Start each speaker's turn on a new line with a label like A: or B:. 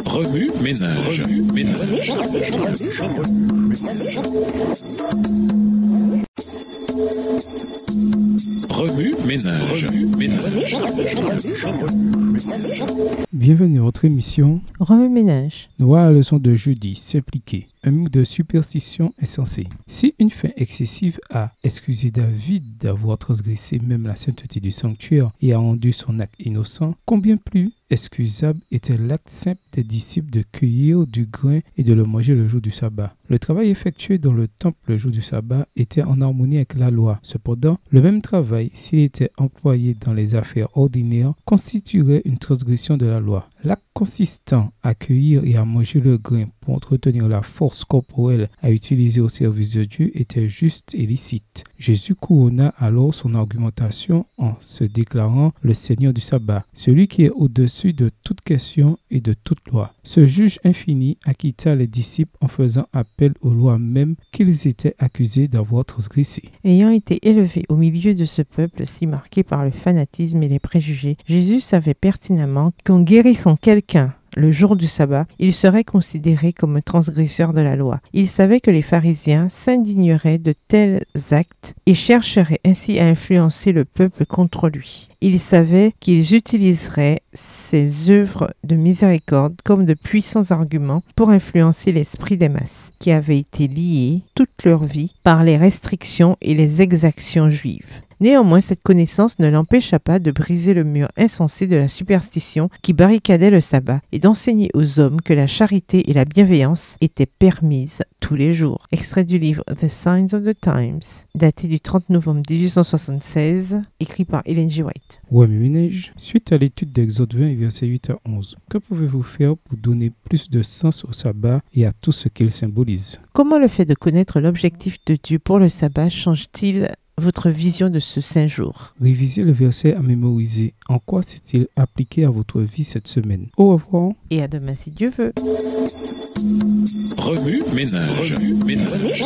A: Remue ménage. Remue ménage.
B: Bienvenue à votre émission
C: Remue ménage.
B: Voir la leçon de jeudi, s'impliquer. Un mot de superstition insensé. Si une fin excessive a excusé David d'avoir transgressé même la sainteté du sanctuaire et a rendu son acte innocent, combien plus excusable était l'acte simple des disciples de cueillir du grain et de le manger le jour du sabbat. Le travail effectué dans le temple le jour du sabbat était en harmonie avec la loi. Cependant, le même travail, s'il était employé dans les affaires ordinaires, constituerait une transgression de la loi. L'acte consistant à cueillir et à manger le grain pour entretenir la force corporelle à utiliser au service de Dieu était juste et licite. Jésus couronna alors son argumentation en se déclarant le Seigneur du sabbat, celui qui est au-dessus de toute question et de toute loi. Ce juge infini acquitta les disciples en faisant appel aux lois mêmes qu'ils étaient accusés d'avoir transgressées.
C: Ayant été élevé au milieu de ce peuple si marqué par le fanatisme et les préjugés, Jésus savait pertinemment qu'en guérissant quelqu'un le jour du sabbat, il serait considéré comme un transgresseur de la loi. Il savait que les pharisiens s'indigneraient de tels actes et chercheraient ainsi à influencer le peuple contre lui. Il savait qu'ils utiliseraient ces œuvres de miséricorde comme de puissants arguments pour influencer l'esprit des masses, qui avaient été liés toute leur vie par les restrictions et les exactions juives. Néanmoins, cette connaissance ne l'empêcha pas de briser le mur insensé de la superstition qui barricadait le sabbat et d'enseigner aux hommes que la charité et la bienveillance étaient permises tous les jours. Extrait du livre The Signs of the Times, daté du 30 novembre 1876, écrit par Ellen G. White.
B: Remue ménage. Suite à l'étude d'Exode 20, versets 8 à 11, que pouvez-vous faire pour donner plus de sens au sabbat et à tout ce qu'il symbolise?
C: Comment le fait de connaître l'objectif de Dieu pour le sabbat change-t-il votre vision de ce saint jour?
B: Révisez le verset à mémoriser. En quoi s'est-il appliqué à votre vie cette semaine? Au revoir.
C: Et à demain si Dieu veut.
A: Remue ménage. Remue ménage.